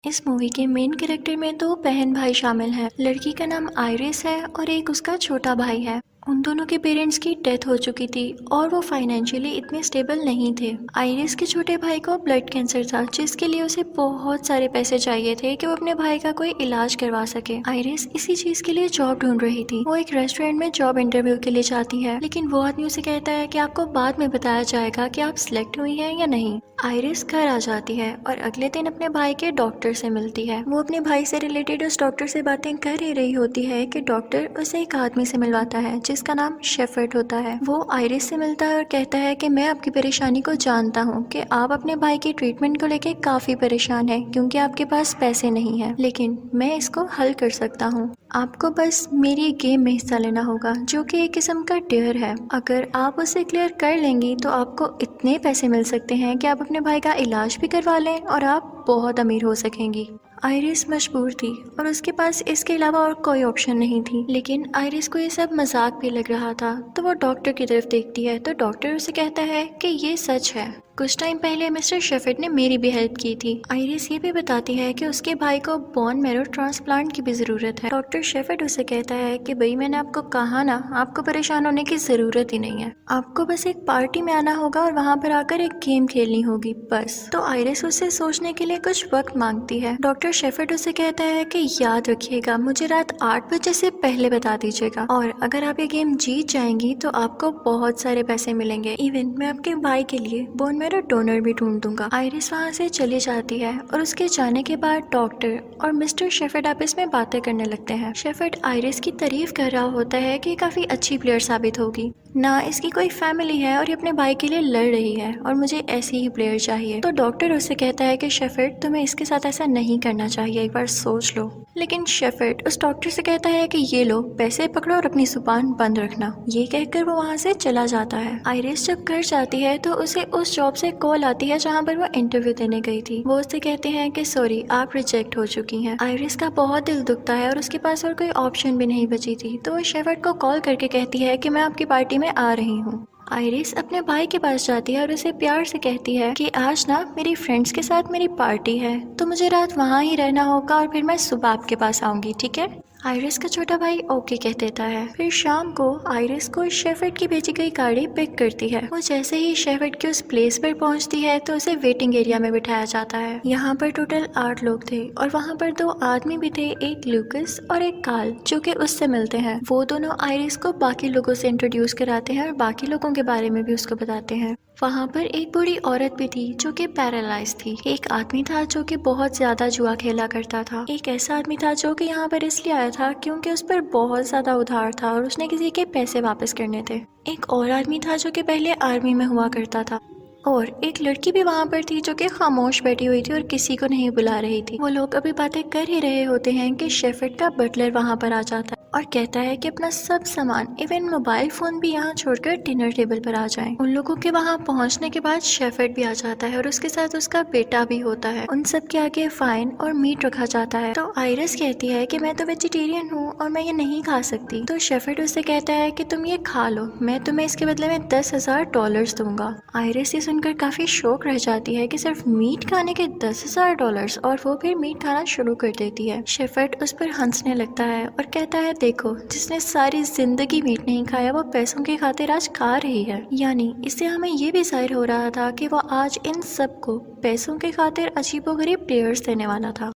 اس movie کے مین character میں دو بہن بھائی شامل ہیں۔ لڑکی کا نام آئرس ہے اور ایک اس کا چھوٹا بھائی ہے۔ ان دونوں کے پیرنٹس کی ڈیتھ ہو چکی تھی اور وہ فائنینشلی اتنے اسٹیبل نہیں تھے۔ آئرس کے چھوٹے بھائی کو بلڈ کینسر تھا جس کے لیے اسے بہت سارے پیسے چاہیے تھے کہ وہ اپنے بھائی کا کوئی علاج کروا سکے۔ آئرس اسی چیز کے لیے جاب ڈھونڈ رہی تھی۔ وہ ایک ریسٹورینٹ میں جاب انٹرویو کے لیے جاتی ہے لیکن وہ آدمی اسے کہتا ہے کہ آپ کو بعد میں بتایا جائے گا کہ آپ سلیکٹ ہوئی ہیں یا نہیں۔ آئرس گھر آ جاتی ہے اور اگلے دن اپنے بھائی کے ڈاکٹر سے ملتی ہے۔ وہ اپنے بھائی سے ریلیٹڈ اس ڈاکٹر سے باتیں کر ہی رہی ہوتی ہے کہ ڈاکٹر اسے ایک آدمی سے ملواتا ہے جس کا نام شیفرڈ ہوتا ہے۔ وہ آئرس سے ملتا ہے اور کہتا ہے کہ میں آپ کی پریشانی کو جانتا ہوں کہ آپ اپنے بھائی کی ٹریٹمنٹ کو لے کے کافی پریشان ہیں کیونکہ آپ کے پاس پیسے نہیں ہیں، لیکن میں اس کو حل کر سکتا ہوں۔ آپ کو بس میری گیم میں حصہ لینا ہوگا جو کہ ایک قسم کا ڈیئر ہے۔ اگر آپ اسے کلیئر کر لیں گی تو آپ کو اتنے پیسے مل سکتے ہیں کہ آپ اپنے بھائی کا علاج بھی کروا لیں اور آپ بہت امیر ہو سکیں گی۔ آئرس مجبور تھی اور اس کے پاس اس کے علاوہ اور کوئی آپشن نہیں تھی، لیکن آئرس کو یہ سب مذاق بھی لگ رہا تھا تو وہ ڈاکٹر کی طرف دیکھتی ہے تو ڈاکٹر اسے کہتا ہے کہ یہ سچ ہے، کچھ ٹائم پہلے مسٹر شیفرڈ نے میری بھی ہیلپ کی تھی۔ آئرس یہ بھی بتاتی ہے کہ اس کے بھائی کو بون میرو ٹرانسپلانٹ کی بھی ضرورت ہے۔ ڈاکٹر شیفرڈ اسے کہتا ہے کہ بھئی میں نے آپ کو کہا نا، آپ کو پریشان ہونے کی ضرورت ہی نہیں ہے، آپ کو بس ایک پارٹی میں آنا ہوگا اور وہاں پر آ کر ایک گیم کھیلنی ہوگی بس۔ تو آئرس اسے سوچنے کے لیے کچھ وقت مانگتی ہے۔ ڈاکٹر شیفرڈ اسے کہتا ہے کہ یاد رکھیے گا، مجھے رات 8 بجے سے پہلے بتا دیجیے گا، اور اگر آپ یہ گیم جیت جائیں گی تو آپ کو بہت سارے پیسے ملیں گے، ایون میں آپ کے بھائی کے لیے بون میرو ڈونر بھی ڈھونڈ دوں گا۔ آئرس وہاں سے چلی جاتی ہے اور اس کے جانے کے بعد ڈاکٹر اور مسٹر شیفرڈ آپس میں باتیں کرنے لگتے ہیں۔ شیفرڈ آئرس کی تعریف کر رہا ہوتا ہے کہ یہ کافی اچھی پلیئر ثابت ہوگی، نہ اس کی کوئی فیملی ہے اور یہ اپنے بھائی کے لیے لڑ رہی ہے اور مجھے ایسی ہی پلیئر چاہیے۔ تو ڈاکٹر اسے کہتا ہے کہ شیفرڈ تمہیں اس کے ساتھ ایسا نہیں کرنا چاہیے، ایک بار سوچ لو۔ لیکن شیفرڈ اس ڈاکٹر سے کہتا ہے کہ یہ لو پیسے پکڑو اور اپنی زبان بند رکھنا۔ یہ کہہ کر وہ وہاں سے چلا جاتا ہے۔ آئرس جب گھر جاتی ہے تو اسے اس جاب سے کال آتی ہے جہاں پر وہ انٹرویو دینے گئی تھی۔ وہ اسے کہتے ہیں کہ سوری، آپ ریجیکٹ ہو چکی ہیں۔ آئرس کا بہت دل دکھتا ہے اور اس کے پاس اور کوئی آپشن بھی نہیں بچی تھی، تو وہ شیفرڈ کو کال کر کے کہتی ہے کہ میں آپ کی پارٹی میں آ رہی ہوں۔ آئرس اپنے بھائی کے پاس جاتی ہے اور اسے پیار سے کہتی ہے کہ آج نا میری فرینڈس کے ساتھ میری پارٹی ہے تو مجھے رات وہاں ہی رہنا ہوگا اور پھر میں صبح آپ کے پاس آؤں گی، ٹھیک ہے؟ آئرس کا چھوٹا بھائی اوکے کہہ دیتا ہے۔ پھر شام کو آئرس کو شیفرڈ کی بھیجی گئی گاڑی پک کرتی ہے۔ وہ جیسے ہی شیفرڈ کے اس پلیس پر پہنچتی ہے تو اسے ویٹنگ ایریا میں بٹھایا جاتا ہے۔ یہاں پر ٹوٹل 8 لوگ تھے اور وہاں پر 2 آدمی بھی تھے، ایک لوکس اور ایک کارل، جو کہ اس سے ملتے ہیں۔ وہ دونوں آئرس کو باقی لوگوں سے انٹروڈیوس کراتے ہیں اور باقی لوگوں کے بارے میں بھی اس کو بتاتے ہیں۔ وہاں پر ایک بوڑھی عورت بھی تھی جو کہ پیرالائز تھی۔ ایک آدمی تھا جو کہ بہت زیادہ جوا کھیلا کرتا تھا۔ ایک ایسا آدمی تھا جو کہ یہاں پر اس لیے آیا تھا کیونکہ اس پر بہت زیادہ ادھار تھا اور اس نے کسی کے پیسے واپس کرنے تھے۔ ایک اور آدمی تھا جو کہ پہلے آرمی میں ہوا کرتا تھا، اور ایک لڑکی بھی وہاں پر تھی جو کہ خاموش بیٹھی ہوئی تھی اور کسی کو نہیں بلا رہی تھی۔ وہ لوگ ابھی باتیں کر ہی رہے ہوتے ہیں کہ شیفرڈ کا بٹلر وہاں پر آ جاتا ہے اور کہتا ہے کہ اپنا سب سامان ایون موبائل فون بھی یہاں چھوڑ کر ڈنر ٹیبل پر آ جائیں۔ ان لوگوں کے وہاں پہنچنے کے بعد شیفرڈ بھی آ جاتا ہے اور اس کے ساتھ اس کا بیٹا بھی ہوتا ہے۔ ان سب کے آگے وائن اور میٹ رکھا جاتا ہے۔ تو آئرس کہتی ہے کہ میں تو ویجیٹیرین ہوں اور میں یہ نہیں کھا سکتی۔ تو شیفرڈ اسے کہتا ہے کہ تم یہ کھا لو، میں تمہیں اس کے بدلے میں $10,000 دوں گا۔ آئرس یہ سن کر کافی شوق رہ جاتی ہے کہ صرف میٹ کھانے کے $10,000، اور وہ پھر میٹ کھانا شروع کر دیتی ہے۔ شیفرڈ اس پر ہنسنے لگتا ہے اور کہتا ہے دیکھو، جس نے ساری زندگی میٹ نہیں کھایا وہ پیسوں کی خاطر آج کھا رہی ہے۔ یعنی اس سے ہمیں یہ بھی ظاہر ہو رہا تھا کہ وہ آج ان سب کو پیسوں کی خاطر عجیب و غریب پلیئرز دینے والا تھا۔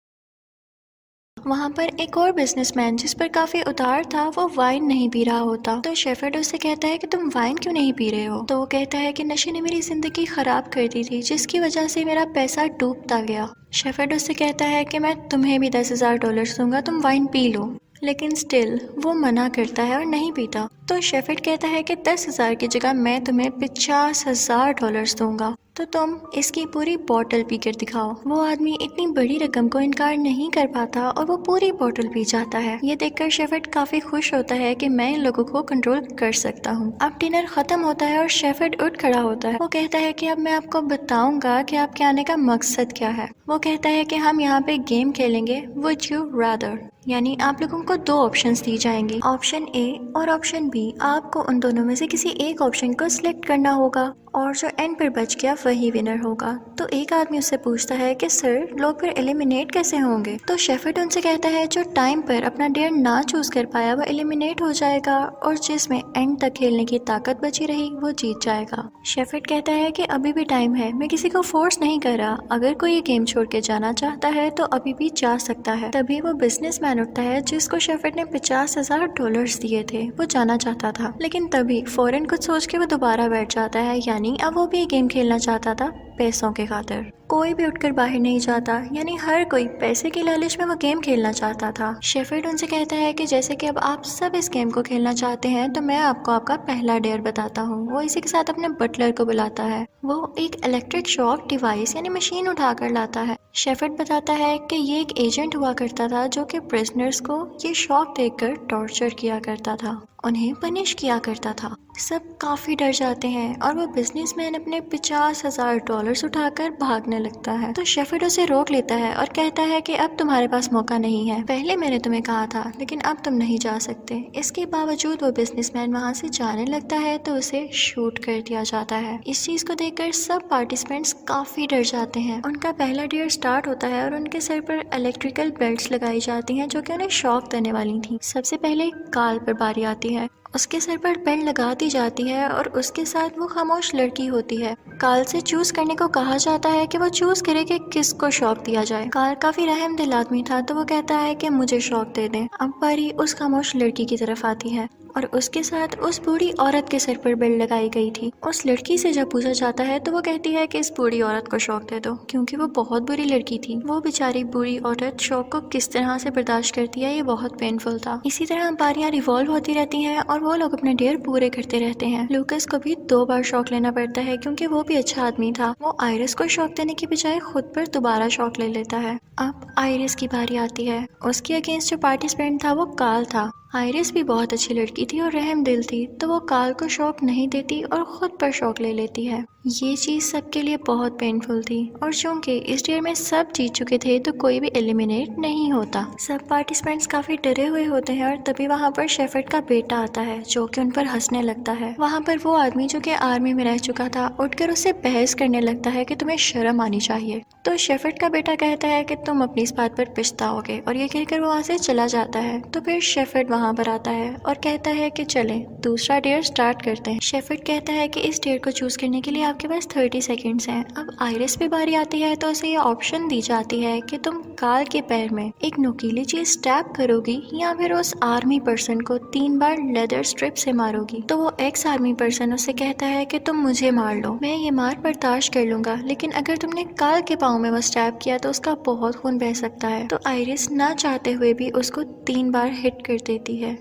وہاں پر ایک اور بزنس مین جس پر کافی ادھار تھا، وہ وائن نہیں پی رہا ہوتا۔ تو شیفرڈ اس سے کہتا ہے کہ تم وائن کیوں نہیں پی رہے ہو؟ تو وہ کہتا ہے کہ نشے نے میری زندگی خراب کر دی تھی جس کی وجہ سے میرا پیسہ ڈوبتا گیا۔ شیفرڈ اس سے کہتا ہے کہ میں تمہیں بھی $10,000 دوں گا، تم وائن پی لو، لیکن سٹل وہ منع کرتا ہے اور نہیں پیتا۔ تو شیفرڈ کہتا ہے کہ 10,000 کی جگہ میں تمہیں $50,000 دوں گا، تو تم اس کی پوری بوٹل پی کر دکھاؤ۔ وہ آدمی اتنی بڑی رقم کو انکار نہیں کر پاتا اور وہ پوری بوٹل پی جاتا ہے۔ یہ دیکھ کر شیفرڈ کافی خوش ہوتا ہے کہ میں ان لوگوں کو کنٹرول کر سکتا ہوں۔ اب ڈنر ختم ہوتا ہے اور شیفرڈ اٹھ کھڑا ہوتا ہے۔ وہ کہتا ہے کہ اب میں آپ کو بتاؤں گا کہ آپ کے آنے کا مقصد کیا ہے۔ وہ کہتا ہے کہ ہم یہاں پہ گیم کھیلیں گے، Would you rather۔ یعنی آپ لوگوں کو دو آپشنز دی جائیں گی، آپشن اے اور آپشن بی۔ آپ کو ان دونوں میں سے کسی ایک آپشن کو سلیکٹ کرنا ہوگا اور جو اینڈ پر بچ گیا وہی ونر ہوگا۔ تو ایک آدمی اس سے پوچھتا ہے کہ سر لوگ پھر ایلیمینیٹ کیسے ہوں گے؟ تو شیفرڈ ان سے کہتا ہے جو ٹائم پر اپنا ڈیئر نہ چوز کر پایا وہ ایلیمینیٹ ہو جائے گا، اور جس میں اینڈ تک کھیلنے کی طاقت بچی رہی وہ جیت جائے گا۔ شیفرڈ کہتا ہے کہ ابھی بھی ٹائم ہے، میں کسی کو فورس نہیں کر رہا، اگر کوئی یہ گیم چھوڑ کے جانا چاہتا ہے تو ابھی بھی جا سکتا ہے۔ تبھی وہ بزنس مین اٹھتا ہے جس کو شیفرڈ نے $50,000 دیے تھے، وہ جانا چاہتا تھا، لیکن تبھی فوراً کچھ سوچ کے وہ دوبارہ بیٹھ جاتا ہے، یعنی اب وہ بھی گیم کھیلنا چاہتا تھا پیسوں کے خاطر۔ کوئی بھی اٹھ کر باہر نہیں جاتا، یعنی ہر کوئی پیسے کی لالچ میں وہ گیم کھیلنا چاہتا تھا۔ شیفرڈ ان سے کہتا ہے کہ جیسے کہ اب آپ سب اس گیم کو کھیلنا چاہتے ہیں تو میں آپ کو آپ کا پہلا ڈیئر بتاتا ہوں۔ وہ اسی کے ساتھ اپنے بٹلر کو بلاتا ہے، وہ ایک الیکٹرک شاک ڈیوائس یعنی مشین اٹھا کر لاتا ہے۔ شیفرڈ بتاتا ہے کہ یہ ایک ایجنٹ ہوا کرتا تھا جو کہ پرزنرز کو یہ شاک دے کر ٹارچر کیا کرتا تھا، انہیں پنش کیا کرتا تھا۔ سب کافی ڈر جاتے ہیں اور وہ بزنس مین اپنے $50,000 اٹھا کر بھاگنے لگتا ہے، تو شیفرڈ اسے روک لیتا ہے اور کہتا ہے کہ اب تمہارے پاس موقع نہیں ہے، پہلے میں نے تمہیں کہا تھا لیکن اب تم نہیں جا سکتے۔ اس کے باوجود وہ بزنس مین وہاں سے جانے لگتا ہے تو اسے شوٹ کر دیا جاتا ہے۔ اس چیز کو دیکھ کر سب پارٹیسپینٹس کافی ڈر جاتے ہیں۔ ان کا پہلا ڈیئر سٹارٹ ہوتا ہے اور ان کے سر پر الیکٹریکل بیلٹس لگائی جاتی ہیں جو کہ انہیں شاک دینے والی تھیں۔ سب سے پہلے کارل پر باری آتی ہے، اس کے سر پر بیلٹ لگا دی جاتی ہے اور اس کے ساتھ وہ خاموش لڑکی ہوتی ہے۔ کارل سے چوز کرنے کو کہا جاتا ہے کہ وہ چوز کرے کہ کس کو شوق دیا جائے۔ کارل کافی رحم دل آدمی تھا تو وہ کہتا ہے کہ مجھے شوق دے دیں۔ اب باری اس خاموش لڑکی کی طرف آتی ہے اور اس کے ساتھ اس بوڑھی عورت کے سر پر بیلٹ لگائی گئی تھی۔ اس لڑکی سے جب پوچھا جاتا ہے تو وہ کہتی ہے کہ اس بوڑھی عورت کو شوق دے دو، کیونکہ وہ بہت بری لڑکی تھی۔ وہ بیچاری بوڑھی عورت شوق کو کس طرح سے برداشت کرتی ہے، یہ بہت پینفل تھا۔ اسی طرح باریاں ریوالو ہوتی رہتی ہیں اور وہ لوگ اپنے ڈیئر پورے کرتے رہتے ہیں۔ لوکس کو بھی 2 بار شوق لینا پڑتا ہے کیونکہ وہ بھی اچھا آدمی تھا۔ وہ آئرس کو شوق دینے کی بجائے خود پر دوبارہ شوق لے لیتا ہے۔ اب آئرس کی باری آتی ہے، اس کے اگینسٹ جو پارٹیسپینٹ تھا وہ کارل تھا۔ آئرس بھی بہت اچھی لڑکی تھی اور رحم دل تھی، تو وہ کارل کو شوق نہیں دیتی اور خود پر شوق لے لیتی ہے۔ یہ چیز سب کے لیے بہت پینفل تھی، اور چونکہ اس ڈیئر میں سب جیت چکے تھے تو کوئی بھی ایلیمینیٹ نہیں ہوتا۔ سب پارٹیسپینٹس کافی ڈرے ہوئے ہوتے ہیں اور تبھی وہاں پر شیفرڈ کا بیٹا آتا ہے جو کہ ان پر ہنسنے لگتا ہے۔ وہاں پر وہ آدمی جو کہ آرمی میں رہ چکا تھا اٹھ کر اس سے بحث کرنے لگتا ہے کہ تمہیں شرم آنی چاہیے۔ تو شیفرڈ کا بیٹا کہتا ہے کہ تم اپنی اس بات پر پچھتاؤ گے، اور یہ کہہ کر وہ وہاں سے چلا جاتا ہے۔ تو پھر شیفرڈ وہاں پر آتا ہے اور کہتا ہے کہ چلیں دوسرا ڈیئر سٹارٹ کرتے ہیں۔ شیفرڈ کہتا ہے کہ اس ڈیئر کو چوز کرنے کے لیے آپ کے پاس 30 سیکنڈز ہیں۔ اب آئرس پہ باری آتی ہے تو اسے یہ آپشن دی جاتی ہے کہ تم کارل کے پیر میں ایک نوکیلی چیز سٹیپ کرو گی یا پھر اس آرمی پرسن کو 3 بار لیدر سٹرپ سے مارو گی۔ تو وہ ایکس آرمی پرسن اس سے کہتا ہے کہ تم مجھے مار لو، میں یہ مار برداشت کر لوں گا، لیکن اگر تم نے کارل کے پاؤں میں وہ سٹیپ کیا تو اس کا بہت خون بہہ سکتا ہے۔ تو آئرس نہ چاہتے ہوئے بھی اس کو 3 بار ہٹ کر دیتی ہے،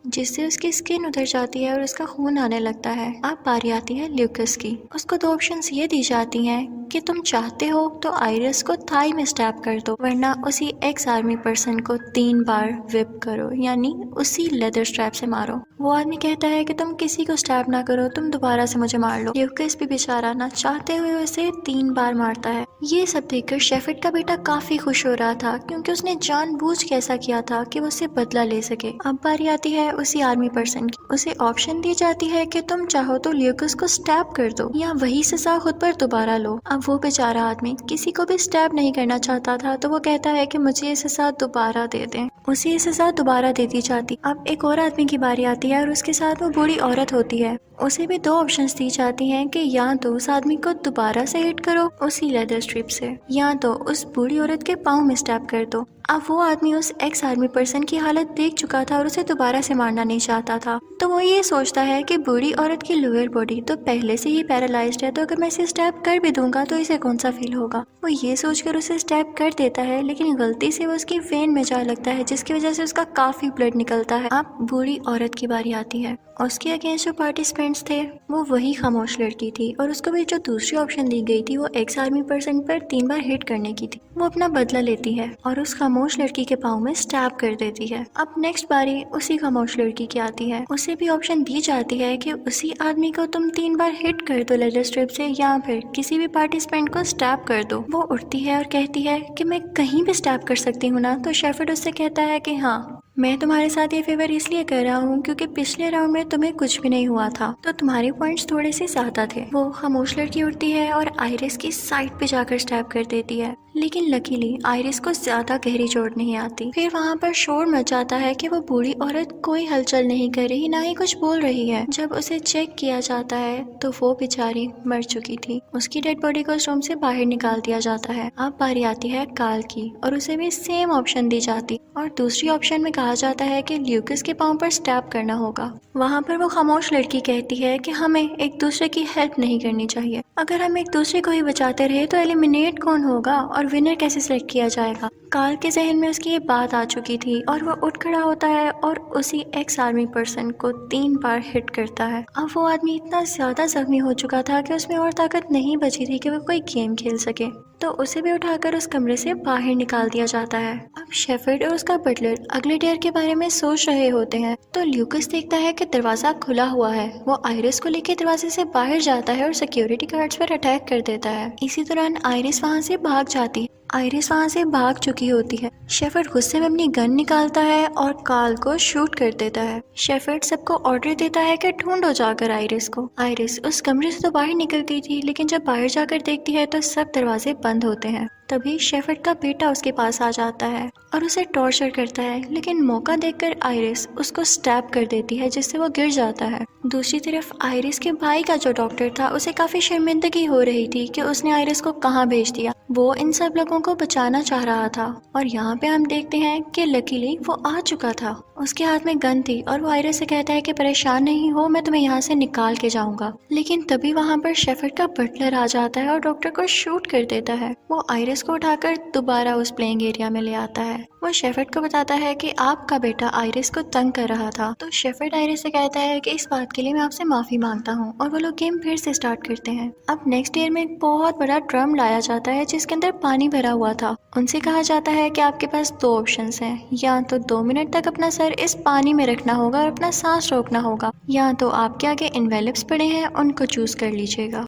جس سے اس کی سکن اتر جاتی ہے اور اس کا خون آنے لگتا ہے۔ اب باری آتی ہے لیوکس کی، اس کو 2 آپشنز یہ دی جاتی ہیں کہ تم چاہتے ہو تو آئرس کو تھائی میں سٹیپ کر دو، ورنہ اسی ایکس آرمی پرسن کو 3 بار وپ کرو، یعنی اسی لیدر سٹریپ سے مارو۔ وہ آدمی کہتا ہے کہ تم کسی کو سٹیپ نہ کرو، تم دوبارہ سے مجھے مار لو۔ لیوکس بھی بیچارہ نہ چاہتے ہوئے اسے 3 بار مارتا ہے۔ یہ سب دیکھ کر شیفرڈ کا بیٹا کافی خوش ہو رہا تھا کیونکہ اس نے جان بوجھ کے ایسا کیا تھا کہ وہ اسے بدلہ لے سکے۔ اب باری آتی ہے اسی آرمی پرسن کی، اسے آپشن دی جاتی ہے کہ تم چاہو تو لیوکس کو سٹیپ کر دو یا وہی سزا خود پر دوبارہ لو۔ اب وہ بیچارہ آدمی کسی کو بھی سٹیپ نہیں کرنا چاہتا تھا تو وہ کہتا ہے کہ مجھے یہ سزا دوبارہ دے دیں، اسے یہ سزا دوبارہ دے دی جاتی۔ اب ایک اور آدمی کی باری آتی ہے اور اس کے ساتھ وہ بوڑھی عورت ہوتی ہے، اسے بھی 2 آپشنز دی جاتی ہیں کہ یا تو اس آدمی کو دوبارہ سے ہٹ کرو اسی لیدر سٹرپ سے، یا تو اس بوڑھی عورت کے پاؤں میں سٹیپ کر دو۔ اب وہ آدمی اس ایکس آرمی پرسن کی حالت دیکھ چکا تھا اور اسے دوبارہ سے مارنا نہیں چاہتا تھا، تو وہ یہ سوچتا ہے کہ بوڑھی عورت کی لوئر باڈی تو پہلے سے ہی پیرالائزڈ ہے، تو اگر میں اسے سٹیپ کر بھی دوں گا تو اسے کون سا فیل ہوگا۔ وہ یہ سوچ کر اسے سٹیپ کر دیتا ہے، لیکن غلطی سے وہ اس کی وین میں جا لگتا ہے جس کی وجہ سے اس کا کافی بلڈ نکلتا ہے۔ اب بوڑھی عورت کی باری آتی ہے۔ اس کے اگینسٹ جو پارٹیسپینٹس تھے وہ وہی خاموش لڑکی تھی، اور اس کو بھی جو دوسری آپشن دی گئی تھی وہ ایکس آرمی پرسن پر 3 بار ہٹ کرنے کی تھی۔ وہ اپنا بدلہ لیتی ہے اور اس خاموش لڑکی کے پاؤں میں سٹیب کر دیتی ہے۔ اب نیکسٹ باری اسی خاموش لڑکی کی آتی ہے۔ اسے بھی آپشن دی جاتی ہے کہ اسی آدمی کو تم 3 بار ہٹ کر دو لیدر اسٹرپ سے، یا پھر کسی بھی پارٹیسپینٹ کو سٹیب کر دو۔ وہ اٹھتی ہے اور کہتی ہے کہ میں کہیں بھی سٹیب کر سکتی ہوں نا؟ تو شیفرڈ اس سے کہتا ہے کہ ہاں، میں تمہارے ساتھ یہ فیور اس لیے کر رہا ہوں کیونکہ پچھلے راؤنڈ میں تمہیں کچھ بھی نہیں ہوا تھا، تو تمہارے پوائنٹس تھوڑے سے زیادہ تھے۔ وہ خاموش لڑکی اٹھتی ہے اور آئرس کی سائڈ پہ جا کر سٹیب کر دیتی ہے، لیکن لکیلی آئرس کو زیادہ گہری چوٹ نہیں آتی۔ پھر وہاں پر شور مچ جاتا ہے کہ وہ بوڑھی عورت کوئی ہلچل نہیں کر رہی، نہ ہی کچھ بول رہی ہے۔ جب اسے چیک کیا جاتا ہے تو وہ بیچاری مر چکی تھی۔ اس کی ڈیڈ باڈی کو اس روم سے باہر نکال دیا جاتا ہے۔ اب باری آتی ہے کال کی، اور اسے بھی سیم آپشن دی جاتی، اور دوسری آپشن میں کہا جاتا ہے کہ لیوکس کے پاؤں پر سٹیب کرنا ہوگا۔ وہاں پر وہ خاموش لڑکی کہتی ہے کہ ہمیں ایک دوسرے کی ہیلپ نہیں کرنی چاہیے۔ اگر ہم ایک دوسرے کو ہی بچاتے رہے تو ایلیمینیٹ کون ہوگا اور ونر کیسے سلیکٹ کیا جائے گا؟ کال کے ذہن میں اس کی یہ بات آ چکی تھی، اور وہ اٹھ کھڑا ہوتا ہے اور اسی ایکس آرمی پرسن کو 3 بار ہٹ کرتا ہے۔ اب وہ آدمی اتنا زیادہ زخمی ہو چکا تھا کہ اس میں اور طاقت نہیں بچی تھی کہ وہ کوئی گیم کھیل سکے، تو اسے بھی اٹھا کر اس کمرے سے باہر نکال دیا جاتا ہے۔ اب شیفرڈ اور اس کا بٹلر اگلے ڈیئر کے بارے میں سوچ رہے ہوتے ہیں، تو لیوکس دیکھتا ہے کہ دروازہ کھلا ہوا ہے۔ وہ آئرس کو لے کے دروازے سے باہر جاتا ہے اور سیکیورٹی گارڈز پر اٹیک کر دیتا ہے۔ اسی دوران آئرس وہاں سے بھاگ جاتی ہے۔ آئرس وہاں سے بھاگ چکی ہوتی ہے۔ شیفرڈ غصے میں اپنی گن نکالتا ہے اور کال کو شوٹ کر دیتا ہے۔ شیفرڈ سب کو آرڈر دیتا ہے کہ ڈھونڈو جا کر آئرس کو۔ آئرس اس کمرے سے تو باہر نکل گئی تھی، لیکن جب باہر جا کر دیکھتی ہے تو سب دروازے بند ہوتے ہیں۔ تبھی شیفرڈ کا بیٹا اس کے پاس آ جاتا ہے اور اسے ٹارچر کرتا ہے، لیکن موقع دیکھ کر آئرس اس کو سٹیب کر دیتی ہے، جس سے وہ گر جاتا ہے۔ دوسری طرف آئرس کے بھائی کا جو ڈاکٹر تھا اسے کافی شرمندگی ہو رہی تھی کہ اس نے آئرس کو کہاں بھیج دیا۔ وہ ان سب لوگوں کو بچانا چاہ رہا تھا، اور یہاں پہ ہم دیکھتے ہیں کہ لکیلی وہ آ چکا تھا۔ اس کے ہاتھ میں گن تھی اور وہ آئرس سے کہتا ہے کہ پریشان نہیں ہو، میں تمہیں یہاں سے نکال کے جاؤں گا۔ لیکن تبھی وہاں پر شیفرڈ کا بٹلر آ جاتا ہے اور ڈاکٹر کو شوٹ کر دیتا ہے۔ وہ آئرس کو اٹھا کر دوبارہ اس پلینگ ایریا میں لے آتا ہے۔ وہ شیفرڈ کو بتاتا ہے کہ آپ کا بیٹا آئرس کو تنگ کر رہا تھا، تو شیفرڈ آئرس سے کہتا ہے کہ اس بات کے لیے میں آپ سے معافی مانگتا ہوں، اور وہ لوگ گیم پھر سے سٹارٹ کرتے ہیں۔ اب نیکسٹ ایئر میں ایک بہت بڑا ڈرم لایا جاتا ہے جس کے اندر پانی بھرا ہوا تھا۔ ان سے کہا جاتا ہے کہ آپ کے پاس 2 آپشنز ہیں، یا تو 2 منٹ تک اپنا سر اس پانی میں رکھنا ہوگا اور اپنا سانس روکنا ہوگا، یا تو آپ کے آگے انویلپس پڑے ہیں، ان کو چوز کر لیجیے گا۔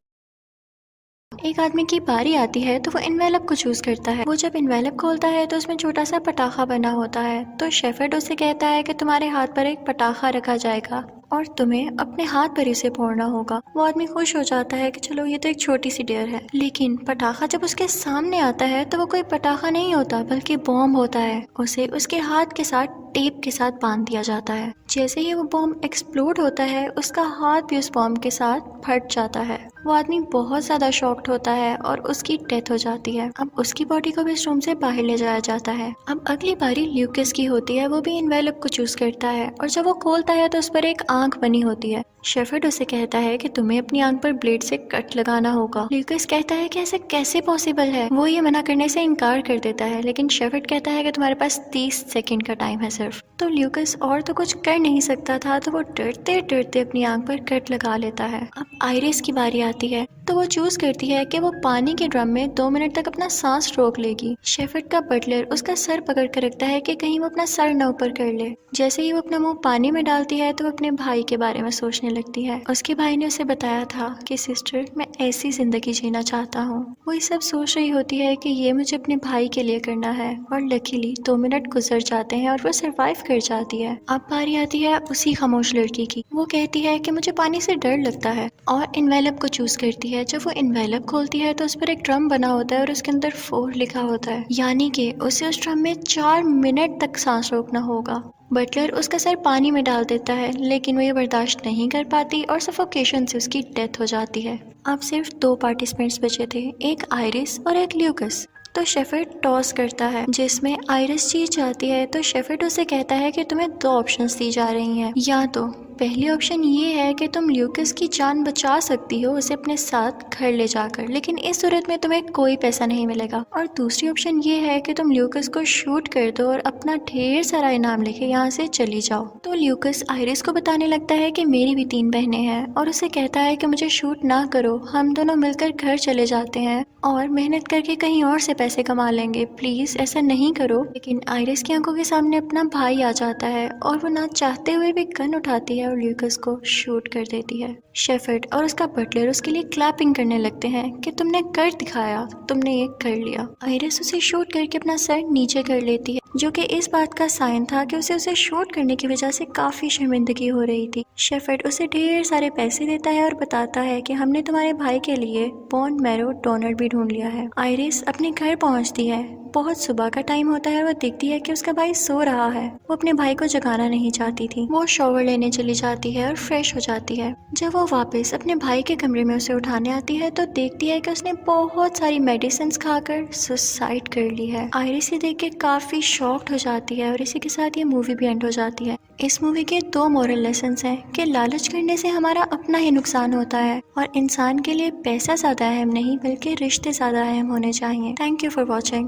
ایک آدمی کی باری آتی ہے تو وہ انویلپ کو چوز کرتا ہے۔ وہ جب انویلپ کھولتا ہے تو اس میں چھوٹا سا پٹاخہ بنا ہوتا ہے، تو شیفرڈ اسے کہتا ہے کہ تمہارے ہاتھ پر ایک پٹاخہ رکھا جائے گا اور تمہیں اپنے ہاتھ پر اسے پھوڑنا ہوگا۔ وہ آدمی خوش ہو جاتا ہے کہ چلو یہ تو ایک چھوٹی سی ڈیئر ہے، لیکن پٹاخہ جب اس کے سامنے آتا ہے تو وہ کوئی پٹاخہ نہیں ہوتا بلکہ بوم ہوتا ہے۔ اسے اس کے ہاتھ کے ساتھ ٹیپ کے ساتھ باندھ دیا جاتا ہے۔ جیسے ہی وہ بوم ایکسپلوڈ ہوتا ہے اس کا ہاتھ بھی اس بوم کے ساتھ پھٹ جاتا ہے۔ وہ آدمی بہت زیادہ شاکڈ ہوتا ہے اور اس کی ڈیتھ ہو جاتی ہے۔ اب اس کی باڈی کو بھی اس روم سے باہر لے جایا جاتا ہے۔ اب اگلی باری لیوکس کی ہوتی ہے۔ وہ بھی انویلپ کو چوز کرتا ہے، اور جب وہ کھولتا ہے تو اس پر ایک آنکھ بنی ہوتی ہے۔ شیفرڈ اسے کہتا ہے کہ تمہیں اپنی آنکھ پر بلیڈ سے کٹ لگانا ہوگا۔ لیوکس کہتا ہے کہ ایسے کیسے پاسبل ہے؟ وہ یہ منع کرنے سے انکار کر دیتا ہے، لیکن شیفرڈ کہتا ہے کہ تمہارے پاس 30 سیکنڈ کا ٹائم ہے صرف۔ تو لیوکس اور تو کچھ کر نہیں سکتا تھا، تو وہ ڈرتے ڈرتے اپنی آنکھ پر کٹ لگا لیتا ہے۔ اب آئرس کی باری آتی ہے تو وہ چوز کرتی ہے کہ وہ پانی کے ڈرم میں 2 منٹ تک اپنا سانس روک لے گی۔ شیفرڈ کا بٹلر اس کا سر پکڑ کر رکھتا ہے کہ کہیں وہ اپنا سر نہ اوپر کر لے۔ جیسے ہی وہ اپنا منہ پانی میں ڈالتی ہے تو وہ اپنے بھائی کے بارے میں سوچنے لگتی ہے۔ اس کے بھائی نے اسے بتایا تھا کہ سسٹر، میں ایسی زندگی جینا چاہتا ہوں۔ وہ یہ سب سوچ رہی ہوتی ہے کہ یہ مجھے اپنے بھائی کے لیے کرنا ہے، اور لکیلی 2 منٹ گزر جاتے ہیں اور وہ سروائیو کر جاتی ہے۔ اب باری آتی ہے اسی خاموش لڑکی کی۔ وہ کہتی ہے کہ مجھے پانی سے ڈر لگتا ہے، اور انویلپ کو چوز کرتی ہے۔ جب وہ انویلپ کھولتی ہے تو اس پر ایک ڈرم بنا ہوتا ہے اور اس کے اندر 4 لکھا ہوتا ہے، یعنی کہ اسے اس ڈرم میں 4 منٹ تک سانس روکنا ہوگا۔ بٹلر اس کا سر پانی میں ڈال دیتا ہے، لیکن وہ یہ برداشت نہیں کر پاتی اور سفوکیشن سے اس کی ڈیتھ ہو جاتی ہے۔ اب صرف 2 پارٹیسپینٹس بچے تھے، ایک آئرس اور ایک لیوکس۔ تو شیفرڈ ٹاس کرتا ہے جس میں آئرس جیت جاتی ہے۔ تو شیفرڈ اسے کہتا ہے کہ تمہیں 2 آپشنز دی جا رہی ہیں، یا تو پہلی آپشن یہ ہے کہ تم لیوکس کی جان بچا سکتی ہو اسے اپنے ساتھ گھر لے جا کر، لیکن اس صورت میں تمہیں کوئی پیسہ نہیں ملے گا۔ اور دوسری آپشن یہ ہے کہ تم لیوکس کو شوٹ کر دو اور اپنا ڈھیر سارا انعام لے کے یہاں سے چلی جاؤ۔ تو لیوکس آئرس کو بتانے لگتا ہے کہ میری بھی 3 بہنیں ہیں اور اسے کہتا ہے کہ مجھے شوٹ نہ کرو، ہم دونوں مل کر گھر چلے جاتے ہیں اور محنت کر کے کہیں اور سے پیسے کما لیں گے، پلیز ایسا نہیں کرو۔ لیکن آئرس کی آنکھوں کے سامنے اپنا بھائی آ جاتا ہے اور وہ نہ چاہتے ہوئے بھی گن اٹھاتی ہے اور لیوکس کو شوٹ کر دیتی ہے۔ شیفرڈ اور اس کا بٹلر اس کے لیے کلیپنگ کرنے لگتے ہیں کہ تم نے کر دکھایا، تم نے یہ کر لیا۔ آئرس اسے شوٹ کر کے اپنا سر نیچے کر لیتی ہے، جو کہ اس بات کا سائن تھا کہ اسے شوٹ کرنے کی وجہ سے کافی شرمندگی ہو رہی تھی۔ شیفرڈ اسے ڈھیر سارے پیسے دیتا ہے اور بتاتا ہے کہ ہم نے تمہارے بھائی کے لیے بون میرو ڈونر بھی ڈھونڈ لیا ہے۔ آئرس اپنے گھر پہنچتی ہے، بہت صبح کا ٹائم ہوتا ہے اور وہ دیکھتی ہے کہ اس کا بھائی سو رہا ہے۔ وہ اپنے بھائی کو جگانا نہیں چاہتی تھی، وہ شاور لینے چلی جاتی ہے اور فریش ہو جاتی ہے۔ جب وہ واپس اپنے بھائی کے کمرے میں اسے اٹھانے آتی ہے تو دیکھتی ہے کہ اس نے بہت ساری میڈیسنز کھا کر سوسائڈ کر لی ہے۔ آئرس یہ دیکھ کے کافی شاکڈ ہو جاتی ہے اور اسی کے ساتھ یہ مووی بھی اینڈ ہو جاتی ہے۔ اس مووی کے 2 مورل لیسنز ہیں کہ لالچ کرنے سے ہمارا اپنا ہی نقصان ہوتا ہے اور انسان کے لیے پیسہ زیادہ اہم نہیں بلکہ رشتے زیادہ اہم ہونے چاہیے۔ Thank you for watching.